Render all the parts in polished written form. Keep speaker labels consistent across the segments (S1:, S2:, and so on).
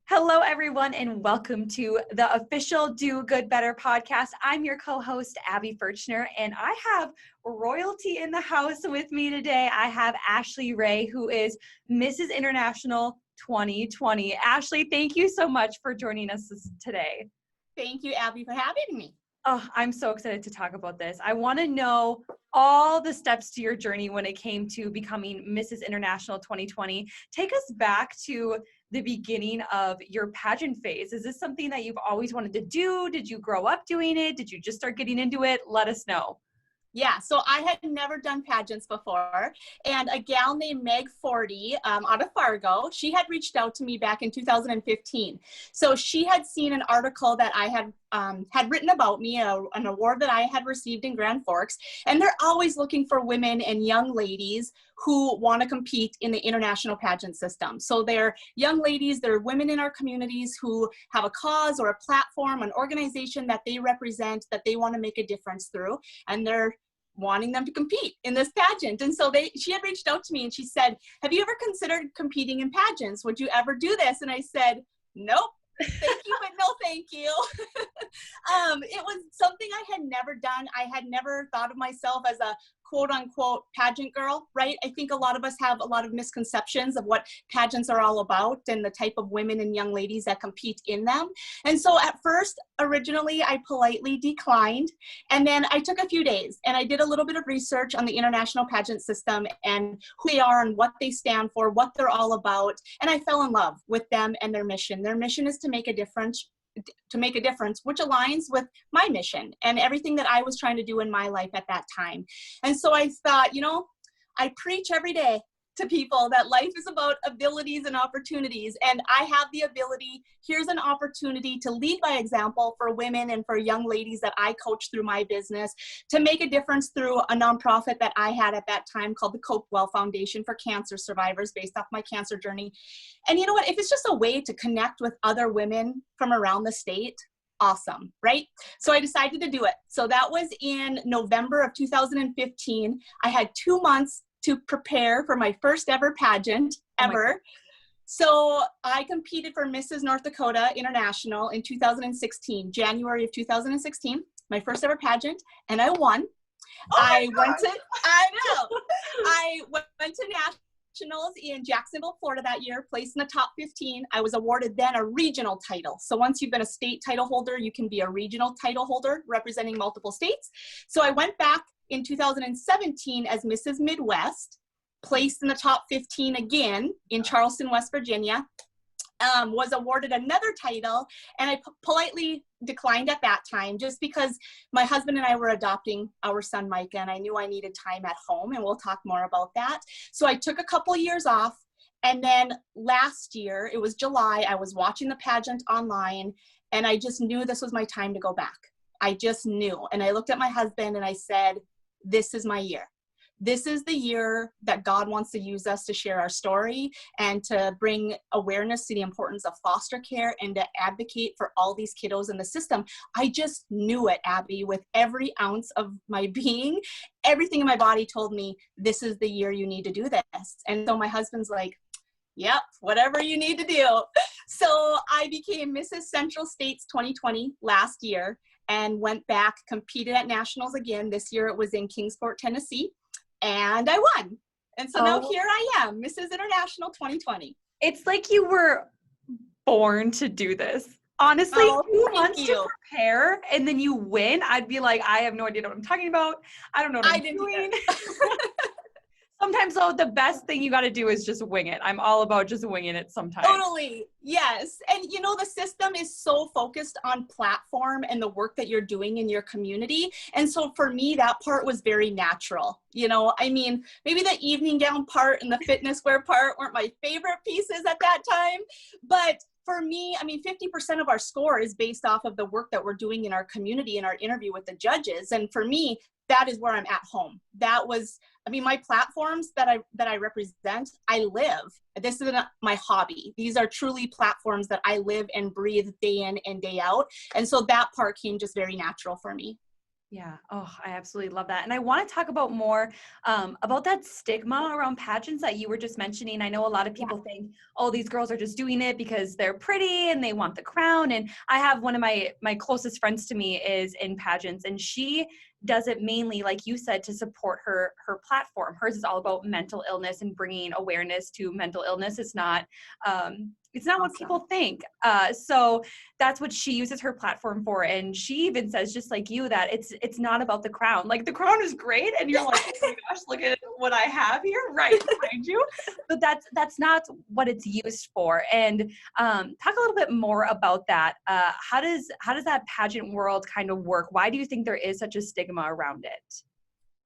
S1: Hello, everyone, and welcome to the official Do Good Better podcast. I'm your co-host, Abby Furchner, and I have royalty in the house with me today. I have Ashley Ray, who is Mrs. International 2020. Ashley, thank you so much for joining us today.
S2: Thank you, Abby, for having me.
S1: Oh, I'm so excited to talk about this. I want to know all the steps to your journey when it came to becoming Mrs. International 2020. Take us back to the beginning of your pageant phase. Is this something that you've always wanted to do? Did you grow up doing it? Did you just start getting into it? Let us know.
S2: Yeah, so I had never done pageants before, and a gal named Meg Forty out of Fargo, she had reached out to me back in 2015. So she had seen an article that I had written about me, an award that I had received in Grand Forks, and they're always looking for women and young ladies who want to compete in the international pageant system. So they're young ladies, they're women in our communities who have a cause or a platform, an organization that they represent, that they want to make a difference through, and they're wanting them to compete in this pageant. And so she had reached out to me and she said, have you ever considered competing in pageants? Would you ever do this? And I said, nope. Thank you, but no thank you. It was something I had never done. I had never thought of myself as a quote unquote pageant girl, right? I think a lot of us have a lot of misconceptions of what pageants are all about and the type of women and young ladies that compete in them. And so at first, originally, I politely declined. And then I took a few days and I did a little bit of research on the international pageant system and who they are and what they stand for, what they're all about. And I fell in love with them and their mission. Their mission is to make a difference, which aligns with my mission and everything that I was trying to do in my life at that time. And so I thought, I preach every day to people that life is about abilities and opportunities. And I have the ability, here's an opportunity to lead by example for women and for young ladies that I coach through my business, to make a difference through a nonprofit that I had at that time called the Copewell Foundation for Cancer Survivors, based off my cancer journey. And you know what, if it's just a way to connect with other women from around the state, awesome, right? So I decided to do it. So that was in November of 2015. I had 2 months to prepare for my first ever pageant ever. So I competed for Mrs. North Dakota International in 2016, January of 2016, my first ever pageant, and I won. I went to nationals in Jacksonville, Florida that year, placed in the top 15. I was awarded then a regional title. So once you've been a state title holder, you can be a regional title holder representing multiple states. So I went back in 2017 as Mrs. Midwest, placed in the top 15 again in Charleston, West Virginia, was awarded another title, and I politely declined at that time just because my husband and I were adopting our son Micah, and I knew I needed time at home, and we'll talk more about that. So I took a couple years off, and then last year, it was July, I was watching the pageant online, and I just knew this was my time to go back. I just knew, and I looked at my husband and I said, this is my year. This is the year that God wants to use us to share our story and to bring awareness to the importance of foster care and to advocate for all these kiddos in the system. I just knew it, Abby, with every ounce of my being. Everything in my body told me, this is the year you need to do this. And so my husband's like, yep, whatever you need to do. So I became Mrs. Central States 2020 last year and went back, competed at nationals again. This year it was in Kingsport, Tennessee. And I won. And so now here I am, Mrs. International 2020.
S1: It's like you were born to do this. Honestly, 2 months to prepare and then you win. I'd be like, I have no idea what I'm talking about. I don't know what I'm doing. Sometimes, though, the best thing you got to do is just wing it. I'm all about just winging it sometimes.
S2: Totally. Yes. And, the system is so focused on platform and the work that you're doing in your community. And so for me, that part was very natural. Maybe the evening gown part and the fitness wear part weren't my favorite pieces at that time. But for me, 50% of our score is based off of the work that we're doing in our community in our interview with the judges. And for me, that is where I'm at home. That was, my platforms that I represent, I live. This is my hobby. These are truly platforms that I live and breathe day in and day out. And so that part came just very natural for me.
S1: Yeah. Oh, I absolutely love that. And I want to talk about more about that stigma around pageants that you were just mentioning. I know a lot of
S2: Yeah.
S1: people think, oh, these girls are just doing it because they're pretty and they want the crown. And I have one of my closest friends to me is in pageants, and she does it mainly, like you said, to support her platform. Hers is all about mental illness and bringing awareness to mental illness. It's not what
S2: Awesome.
S1: people think. So that's what she uses her platform for. And she even says, just like you, that it's not about the crown. Like, the crown is great, and you're like, oh my gosh, look at what I have here right behind you. But that's not what it's used for. And talk a little bit more about that. How does that pageant world kind of work? Why do you think there is such a stigma around it?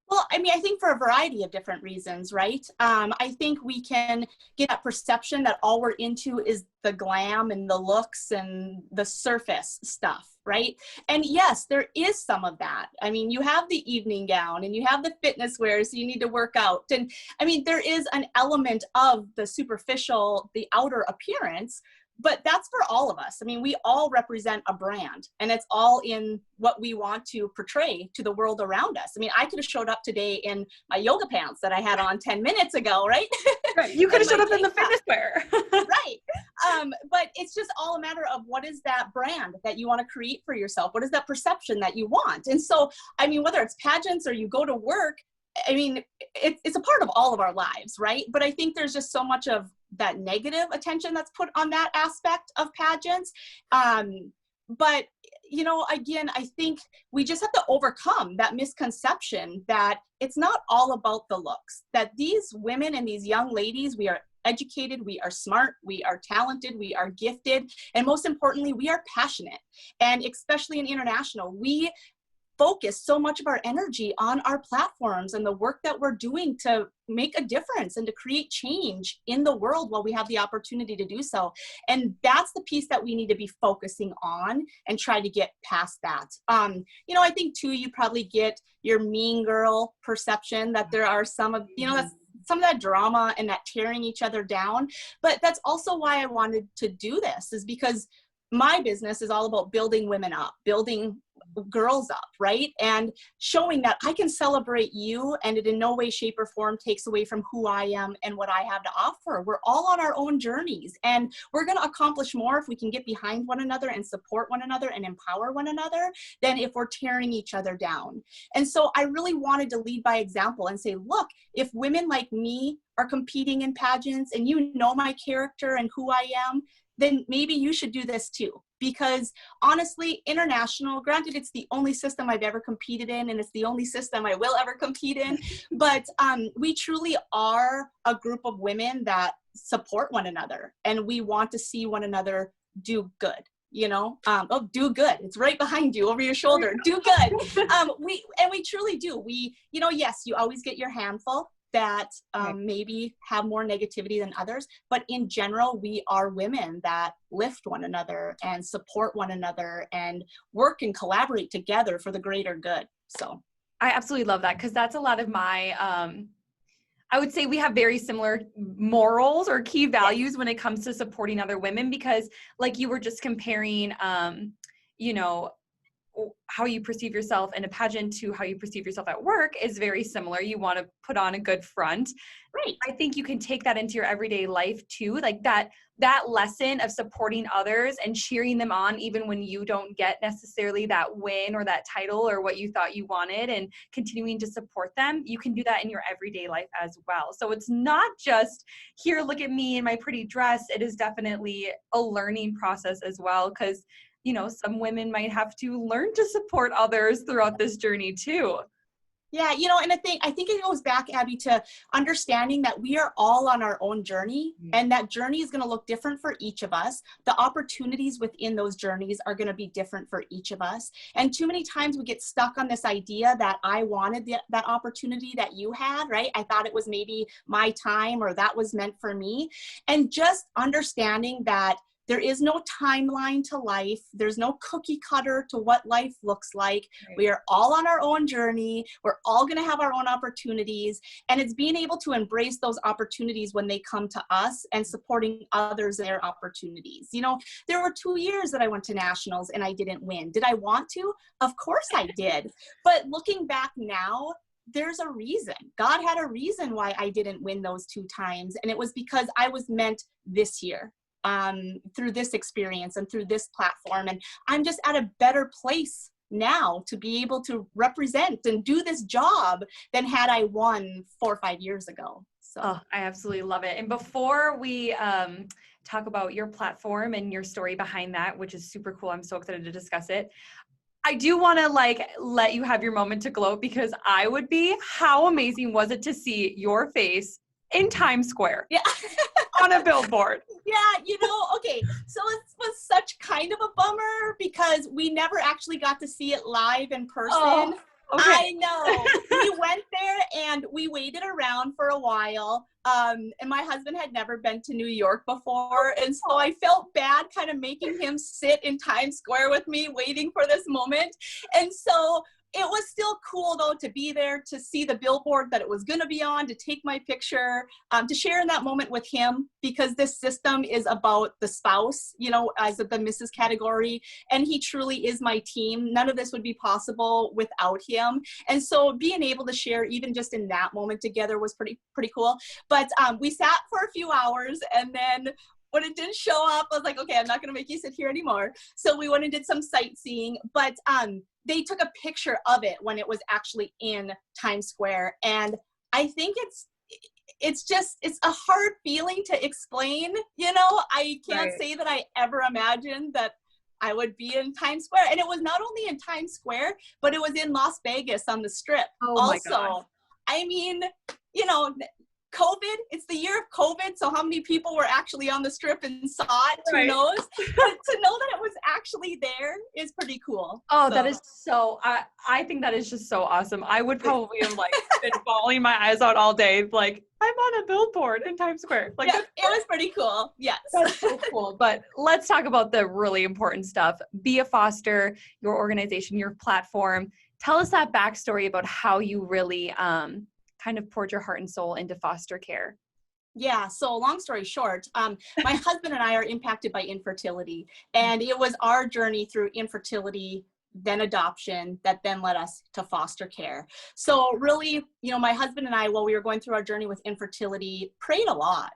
S2: Well, I mean, I think for a variety of different reasons, right? I think we can get that perception that all we're into is the glam and the looks and the surface stuff, right? And yes, there is some of that. I mean, you have the evening gown and you have the fitness wear, so you need to work out. And I mean, there is an element of the superficial, the outer appearance, but that's for all of us. I mean, we all represent a brand, and it's all in what we want to portray to the world around us. I mean, I could have showed up today in my yoga pants that I had on 10 minutes ago, right?
S1: Right. You could have
S2: And
S1: showed
S2: my
S1: up in the
S2: tank top.
S1: fitness wear.
S2: Right. But it's just all a matter of what is that brand that you want to create for yourself? What is that perception that you want? And so, I mean, whether it's pageants or you go to work, I mean, it's a part of all of our lives, right? But I think there's just so much of that negative attention that's put on that aspect of pageants. But, you know, again, I think we just have to overcome that misconception that it's not all about the looks, that these women and these young ladies, we are educated, we are smart, we are talented, we are gifted, and most importantly, we are passionate. And especially in international, we focus so much of our energy on our platforms and the work that we're doing to make a difference and to create change in the world while we have the opportunity to do so. And that's the piece that we need to be focusing on and try to get past that. You know, I think too, you probably get your mean girl perception that there are some of, you know, that's some of that drama and that tearing each other down. But that's also why I wanted to do this, is because my business is all about building women up, building girls up, right? And showing that I can celebrate you, and it in no way, shape, or form takes away from who I am and what I have to offer. We're all on our own journeys, and we're going to accomplish more if we can get behind one another and support one another and empower one another than if we're tearing each other down. And so I really wanted to lead by example and say, look, if women like me are competing in pageants and you know my character and who I am, then maybe you should do this too. Because honestly, international, granted, it's the only system I've ever competed in, and it's the only system I will ever compete in, but we truly are a group of women that support one another, and we want to see one another do good. You know, do good. It's right behind you, over your shoulder. Do good. We truly do. We, you know, yes, you always get your handful that maybe have more negativity than others, but in general, we are women that lift one another and support one another and work and collaborate together for the greater good. So
S1: I absolutely love that, because that's a lot of my I would say we have very similar morals or key values when it comes to supporting other women, because like you were just comparing you know, how you perceive yourself in a pageant to how you perceive yourself at work is very similar. You want to put on a good front.
S2: right.
S1: I think you can take that into your everyday life too. Like that lesson of supporting others and cheering them on, even when you don't get necessarily that win or that title or what you thought you wanted, and continuing to support them. You can do that in your everyday life as well. So it's not just here, look at me in my pretty dress. It is definitely a learning process as well, because you know, some women might have to learn to support others throughout this journey too.
S2: Yeah, you know, and I think it goes back, Abby, to understanding that we are all on our own journey, and that journey is going to look different for each of us. The opportunities within those journeys are going to be different for each of us. And too many times we get stuck on this idea that I wanted that opportunity that you had, right? I thought it was maybe my time, or that was meant for me. And just understanding that There is no timeline to life. There's no cookie cutter to what life looks like.
S1: Right.
S2: We are all on our own journey. We're all going to have our own opportunities. And it's being able to embrace those opportunities when they come to us and supporting others in their opportunities. You know, there were 2 years that I went to nationals and I didn't win. Did I want to? Of course I did. But looking back now, there's a reason. God had a reason why I didn't win those 2 times. And it was because I was meant this year, through this experience and through this platform. And I'm just at a better place now to be able to represent and do this job than had I won 4 or 5 years ago. So
S1: I absolutely love it. And before we talk about your platform and your story behind that, which is super cool, I'm so excited to discuss it. I do want to let you have your moment to gloat, because I would be, how amazing was it to see your face in Times Square?
S2: Yeah.
S1: On a billboard.
S2: Yeah, you know, okay, so it was such kind of a bummer because we never actually got to see it live in person.
S1: Oh, okay.
S2: I know. We went there and we waited around for a while. And my husband had never been to New York before. And so I felt bad kind of making him sit in Times Square with me, waiting for this moment. And so it was still cool, though, to be there, to see the billboard that it was going to be on, to take my picture, to share in that moment with him, because this system is about the spouse, you know, as the Mrs. category, and he truly is my team. None of this would be possible without him. And so being able to share even just in that moment together was pretty cool. But we sat for a few hours, and then when it didn't show up, I was like, okay, I'm not going to make you sit here anymore. So we went and did some sightseeing, but they took a picture of it when it was actually in Times Square. And I think it's a hard feeling to explain. You know, I can't say that I ever imagined that I would be in Times Square. And it was not only in Times Square, but it was in Las Vegas on the Strip.
S1: Oh
S2: also,
S1: my God.
S2: I mean, you know, COVID, it's the year of COVID, so how many people were actually on the Strip and saw it? Who knows? But to know that it was actually there is pretty cool.
S1: Oh, so. That is so, I think that is just so awesome. I would probably have been bawling my eyes out all day, like, I'm on a billboard in Times Square. Like,
S2: yeah, it was pretty cool. Yes.
S1: That's so cool. But let's talk about the really important stuff. Be a Foster, your organization, your platform. Tell us that backstory about how you really kind of poured your heart and soul into foster care.
S2: Yeah, so long story short, my husband and I are impacted by infertility, and it was our journey through infertility, then adoption, that then led us to foster care. So really, you know, my husband and I, while we were going through our journey with infertility, prayed a lot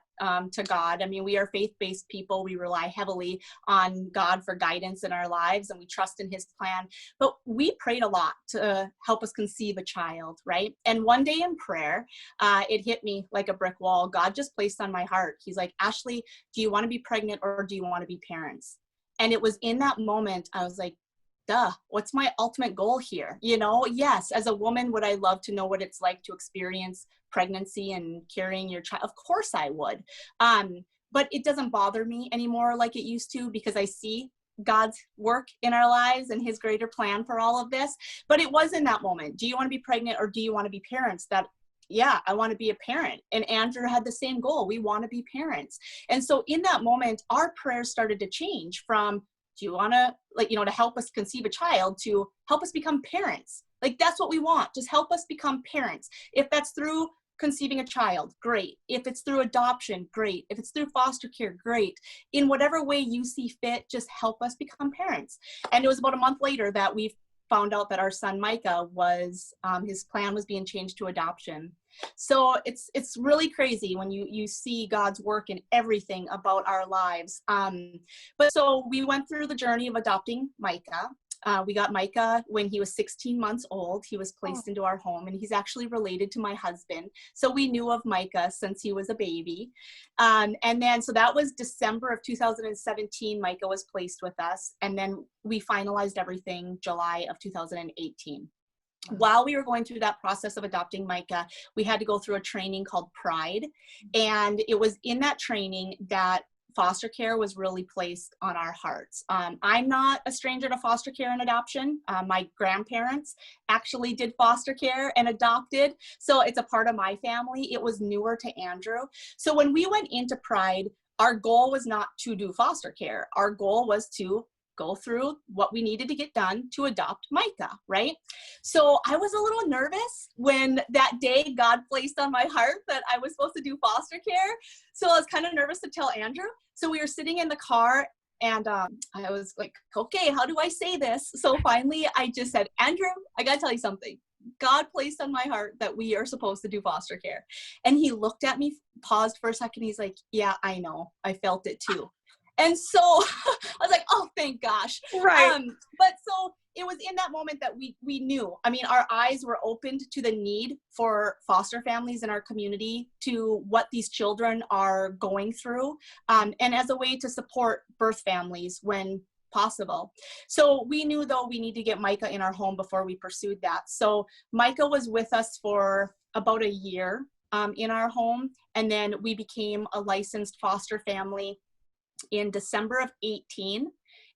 S2: to God. I mean, we are faith-based people. We rely heavily on God for guidance in our lives, and we trust in his plan. But we prayed a lot to help us conceive a child, right? And one day in prayer, it hit me like a brick wall. God just placed on my heart. He's like, Ashley, do you want to be pregnant or do you want to be parents? And it was in that moment, I was like, duh, what's my ultimate goal here? You know, yes, as a woman, would I love to know what it's like to experience pregnancy and carrying your child? Of course I would. But it doesn't bother me anymore like it used to, because I see God's work in our lives and his greater plan for all of this. But it was in that moment. Do you want to be pregnant or do you want to be parents? That, yeah, I want to be a parent. And Andrew had the same goal. We want to be parents. And so in that moment, our prayers started to change from, do you want to, like, you know, to help us conceive a child, to help us become parents. Like, that's what we want. Just help us become parents. If that's through conceiving a child, great. If it's through adoption, great. If it's through foster care, great. In whatever way you see fit, just help us become parents. And it was about a month later that we found out that our son Micah was, his plan was being changed to adoption. So it's really crazy when you see God's work in everything about our lives. But so we went through the journey of adopting Micah. We got Micah when he was 16 months old. He was placed into our home, and he's actually related to my husband. So we knew of Micah since he was a baby. And then, so that was December of 2017, Micah was placed with us. And then we finalized everything July of 2018. While we were going through that process of adopting Micah, we had to go through a training called Pride. And it was in that training that foster care was really placed on our hearts. I'm not a stranger to foster care and adoption. My grandparents actually did foster care and adopted. So it's a part of my family. It was newer to Andrew. So when we went into Pride, our goal was not to do foster care. Our goal was to go through what we needed to get done to adopt Micah, right? So I was a little nervous when that day God placed on my heart that I was supposed to do foster care. So I was kind of nervous to tell Andrew. So we were sitting in the car and I was like, okay, how do I say this? So finally I just said, Andrew, I gotta tell you something. God placed on my heart that we are supposed to do foster care. And he looked at me, paused for a second. He's like, yeah, I know. I felt it too. And so I was like, oh, thank gosh.
S1: Right.
S2: But so it was in that moment that we knew, I mean, our eyes were opened to the need for foster families in our community, to what these children are going through, and as a way to support birth families when possible. So we knew, though, we need to get Micah in our home before we pursued that. So Micah was with us for about a year in our home, and then we became a licensed foster family in December of 18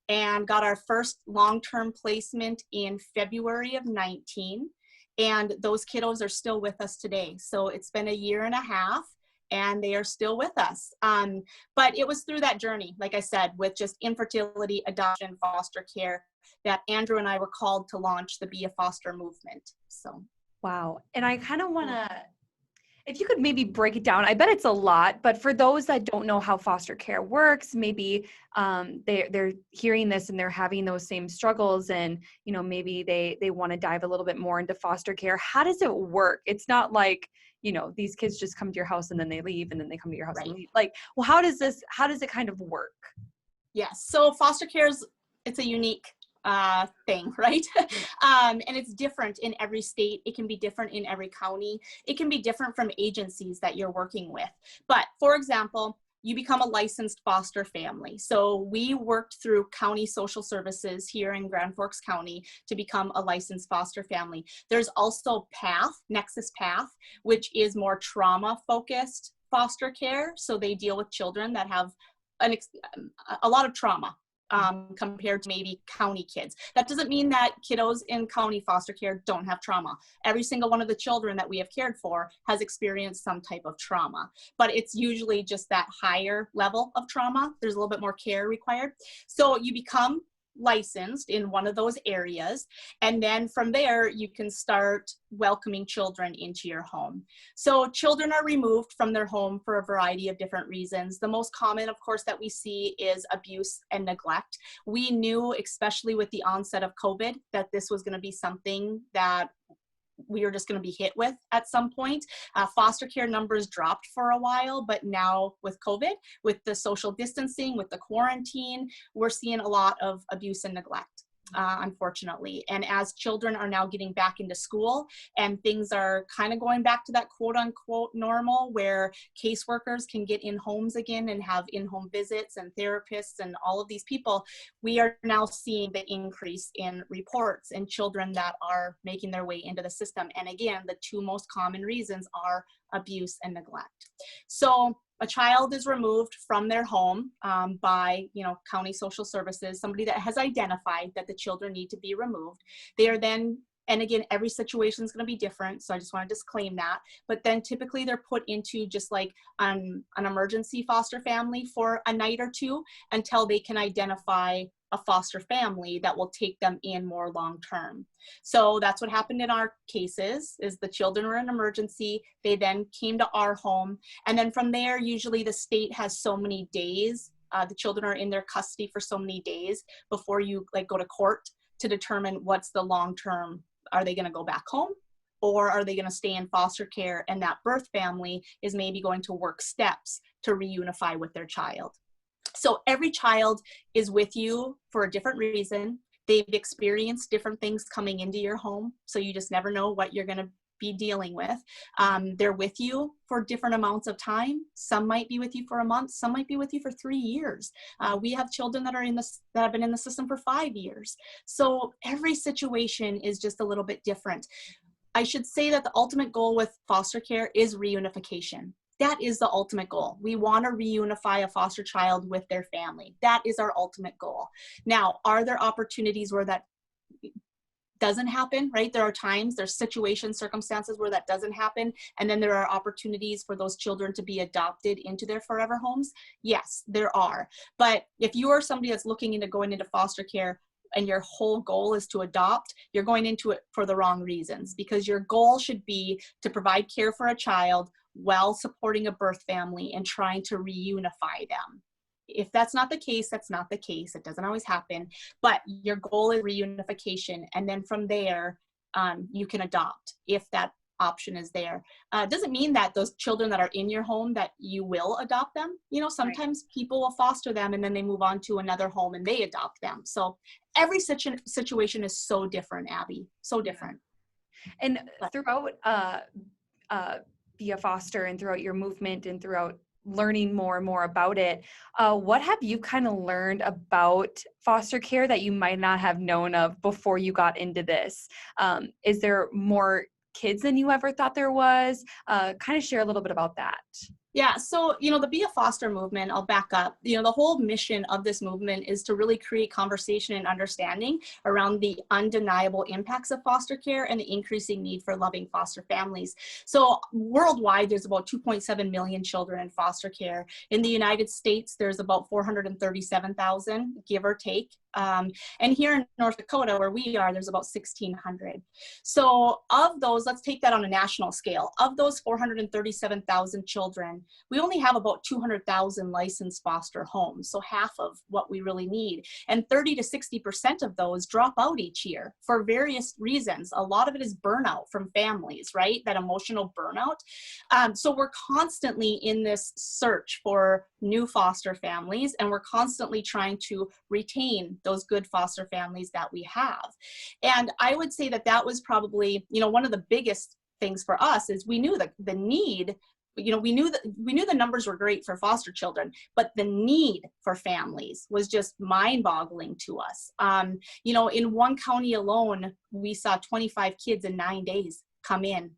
S2: and got our first long-term placement in February of 19. And those kiddos are still with us today. So it's been a year and a half and they are still with us. But it was through that journey, like I said, with just infertility, adoption, foster care, that Andrew and I were called to launch the Be a Foster movement. So.
S1: Wow. And I kind of want to, if you could maybe break it down, I bet it's a lot, but for those that don't know how foster care works, maybe they're hearing this and they're having those same struggles, and maybe they want to dive a little bit more into foster care. How does it work? It's not like these kids just come to your house and then they leave and then they come to your house and leave. Like, well, how does it kind of work?
S2: Yes. So foster care it's a unique thing, right? And it's different in every state. It can be different in every county. It can be different from agencies that you're working with. But for example, you become a licensed foster family. So we worked through county social services here in Grand Forks County to become a licensed foster family. There's also PATH, Nexus PATH, which is more trauma focused foster care. So they deal with children that have a lot of trauma. Compared to maybe county kids. That doesn't mean that kiddos in county foster care don't have trauma. Every single one of the children that we have cared for has experienced some type of trauma, but it's usually just that higher level of trauma. There's a little bit more care required. So you become licensed in one of those areas, and then from there you can start welcoming children into your home. So children are removed from their home for a variety of different reasons. The most common, of course, that we see is abuse and neglect. We knew, especially with the onset of COVID, that this was going to be something that we were just going to be hit with at some point. Foster care numbers dropped for a while, but now with COVID, with the social distancing, with the quarantine, we're seeing a lot of abuse and neglect, unfortunately. And as children are now getting back into school and things are kind of going back to that quote unquote normal, where caseworkers can get in homes again and have in-home visits and therapists and all of these people, we are now seeing the increase in reports and children that are making their way into the system. And again, the two most common reasons are abuse and neglect. So a child is removed from their home by, county social services, somebody that has identified that the children need to be removed. They are then, and again, every situation is going to be different, so I just want to disclaim that, but then typically they're put into just like an emergency foster family for a night or two until they can identify a foster family that will take them in more long term. So that's what happened in our cases, is the children were in emergency. They then came to our home. And then from there, usually the state has so many days. The children are in their custody for so many days before you go to court to determine what's the long term. Are they going to go back home? Or are they going to stay in foster care? And that birth family is maybe going to work steps to reunify with their child. So every child is with you for a different reason. They've experienced different things coming into your home, so you just never know what you're going to be dealing with. They're with you for different amounts of time. Some might be with you for a month. Some might be with you for 3 years. We have children that have been in the system for 5 years. So every situation is just a little bit different. I should say that the ultimate goal with foster care is reunification. That is the ultimate goal. We want to reunify a foster child with their family. That is our ultimate goal. Now, are there opportunities where that doesn't happen, right? There are times, there's situations, circumstances where that doesn't happen. And then there are opportunities for those children to be adopted into their forever homes. Yes, there are. But if you are somebody that's looking into going into foster care and your whole goal is to adopt, you're going into it for the wrong reasons, because your goal should be to provide care for a child while supporting a birth family and trying to reunify them. If that's not the case, that's not the case. It doesn't always happen, but your goal is reunification. And then from there, you can adopt if that option is there. It doesn't mean that those children that are in your home that you will adopt them. You know, sometimes people will foster them and then they move on to another home and they adopt them. So every situation is so different, Abby, so different.
S1: And throughout Be a Foster and throughout your movement and throughout learning more and more about it, what have you kind of learned about foster care that you might not have known of before you got into this? Is there more kids than you ever thought there was? Kind of share a little bit about that.
S2: Yeah, so, you know, the Be a Foster movement, I'll back up. You know, the whole mission of this movement is to really create conversation and understanding around the undeniable impacts of foster care and the increasing need for loving foster families. So worldwide, there's about 2.7 million children in foster care. In the United States, there's about 437,000, give or take. And here in North Dakota, where we are, there's about 1,600. So of those, let's take that on a national scale. Of those 437,000 children, we only have about 200,000 licensed foster homes, so half of what we really need. And 30 to 60% of those drop out each year for various reasons. A lot of it is burnout from families, right? That emotional burnout. So we're constantly in this search for new foster families, and we're constantly trying to retain those good foster families that we have. And I would say that that was probably, you know, one of the biggest things for us is we knew that the need, you know, we knew the numbers were great for foster children, but the need for families was just mind-boggling to us. You know, in one county alone, we saw 25 kids in 9 days come in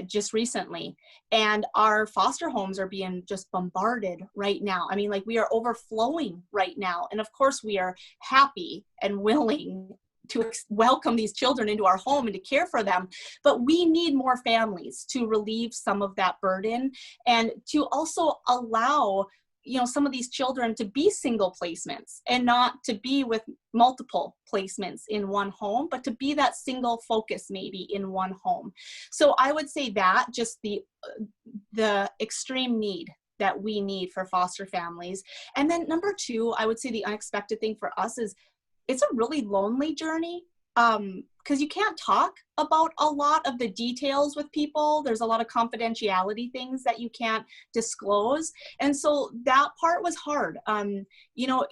S2: just recently, and our foster homes are being just bombarded right now. I mean, like, we are overflowing right now, and of course we are happy and willing to welcome these children into our home and to care for them, but we need more families to relieve some of that burden and to also allow, you know, some of these children to be single placements and not to be with multiple placements in one home, but to be that single focus maybe in one home. So I would say that just the extreme need that we need for foster families. And then number two, I would say the unexpected thing for us is it's a really lonely journey. Because you can't talk about a lot of the details with people. There's a lot of confidentiality things that you can't disclose. And so that part was hard. You know,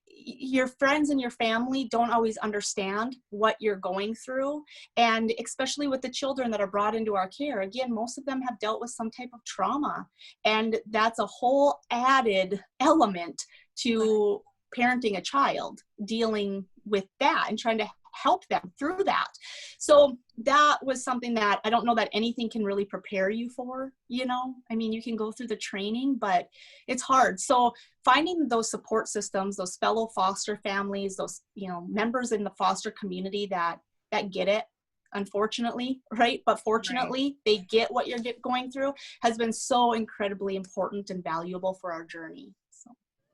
S2: your friends and your family don't always understand what you're going through. And especially with the children that are brought into our care, again, most of them have dealt with some type of trauma. And that's a whole added element to parenting a child, dealing with that and trying to help them through that. So that was something that I don't know that anything can really prepare you for, you know. I mean, you can go through the training, but it's hard. So finding those support systems, those fellow foster families, those, you know, members in the foster community that get it, unfortunately, right? But fortunately, they get what you're going through, has been so incredibly important and valuable for our journey. So.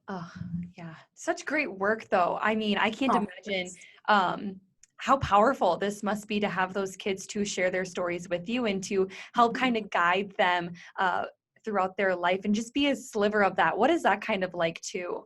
S1: Oh, yeah. Such great work, though. I mean, I can't imagine how powerful this must be to have those kids to share their stories with you and to help kind of guide them throughout their life and just be a sliver of that. What is that kind of like too?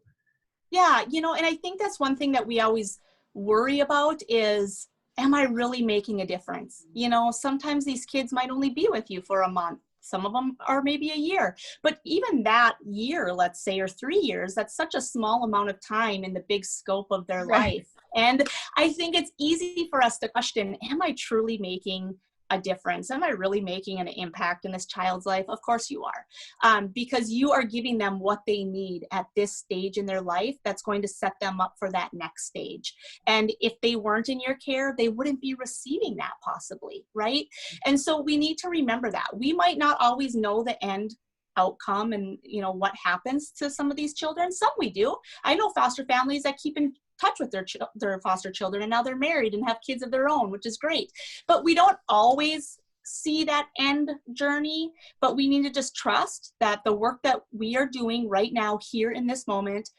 S2: Yeah, you know, and I think that's one thing that we always worry about is, am I really making a difference? You know, sometimes these kids might only be with you for a month. Some of them are maybe a year, but even that year, let's say, or 3 years, that's such a small amount of time in the big scope of their life. And I think it's easy for us to question, am I truly making a difference? Am I really making an impact in this child's life? Of course you are, because you are giving them what they need at this stage in their life that's going to set them up for that next stage. And if they weren't in your care, they wouldn't be receiving that possibly, right? And so we need to remember that. We might not always know the end outcome and, you know, what happens to some of these children. Some we do. I know foster families that keep in touch with their foster children, and now they're married and have kids of their own, which is great. But we don't always see that end journey, but we need to just trust that the work that we are doing right now here in this moment,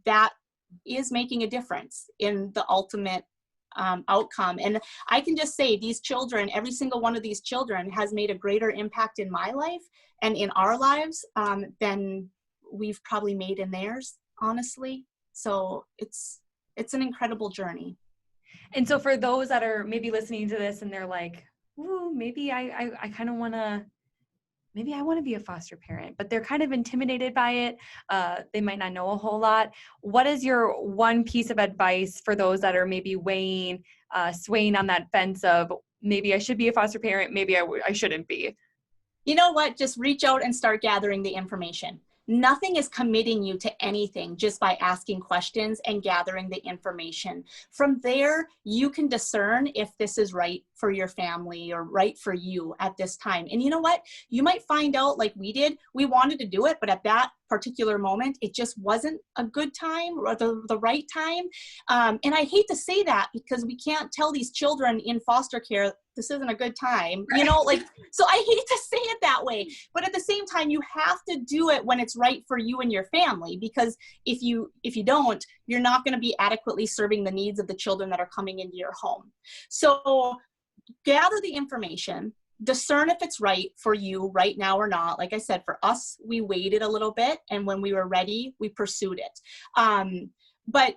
S2: that is making a difference in the ultimate outcome. And I can just say these children, every single one of these children has made a greater impact in my life and in our lives than we've probably made in theirs, honestly. So it's an incredible journey.
S1: And so for those that are maybe listening to this and they're like, ooh, maybe I kind of want to, maybe I want to be a foster parent, but they're kind of intimidated by it. They might not know a whole lot. What is your one piece of advice for those that are maybe swaying on that fence of maybe I should be a foster parent, maybe I shouldn't be?
S2: You know what? Just reach out and start gathering the information. Nothing is committing you to anything just by asking questions and gathering the information. From there, you can discern if this is right for your family or right for you at this time. And you know what? You might find out like we did, we wanted to do it, but at that particular moment, it just wasn't a good time or the right time. And I hate to say that because we can't tell these children in foster care, this isn't a good time, you know, like, so I hate to say it that way, but at the same time, you have to do it when it's right for you and your family, because if you don't, you're not going to be adequately serving the needs of the children that are coming into your home. So gather the information, discern if it's right for you right now or not. Like I said, for us, we waited a little bit, and when we were ready, we pursued it. But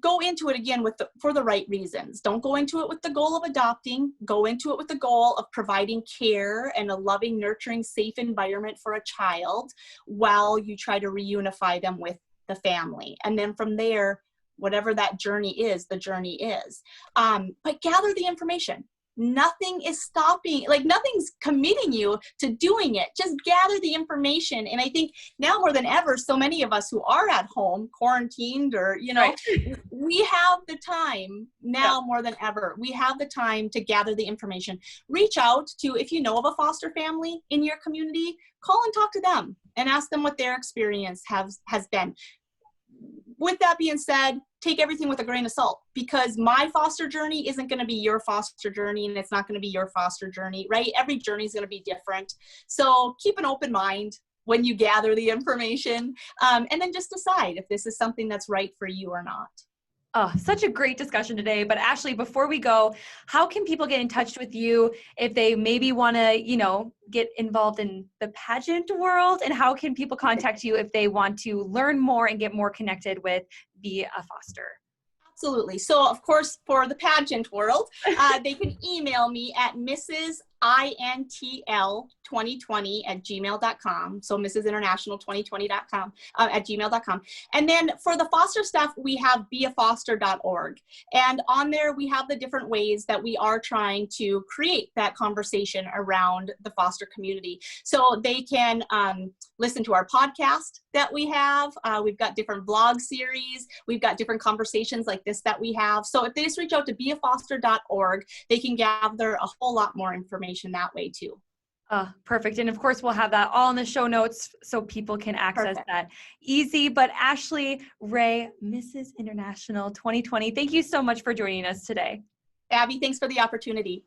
S2: go into it again for the right reasons. Don't go into it with the goal of adopting. Go into it with the goal of providing care and a loving, nurturing, safe environment for a child while you try to reunify them with the family. And then from there, whatever that journey is, the journey is. But gather the information. Nothing is stopping, like nothing's committing you to doing it. Just gather the information. And I think now more than ever, so many of us who are at home, quarantined, or, you know, right, we have the time now more than ever. We have the time to gather the information. Reach out to, if you know of a foster family in your community, call and talk to them and ask them what their experience has been. With that being said, take everything with a grain of salt, because my foster journey isn't going to be your foster journey, and it's not going to be your foster journey, right? Every journey is going to be different. So keep an open mind when you gather the information, and then just decide if this is something that's right for you or not.
S1: Oh, such a great discussion today. But Ashley, before we go, how can people get in touch with you if they maybe want to, you know, get involved in the pageant world? And how can people contact you if they want to learn more and get more connected with Be a Foster?
S2: Absolutely. So, of course, for the pageant world, they can email me at mrsintl2020@gmail.com. So mrsinternational2020.com at gmail.com. And then for the foster stuff, we have beafoster.org. And on there, we have the different ways that we are trying to create that conversation around the foster community. So they can listen to our podcast that we have. We've got different blog series. We've got different conversations like this that we have. So if they just reach out to beafoster.org, they can gather a whole lot more information that way too.
S1: Perfect. And of course, we'll have that all in the show notes so people can access that easy. But Ashley Ray, Mrs. International 2020, thank you so much for joining us today.
S2: Abby, thanks for the opportunity.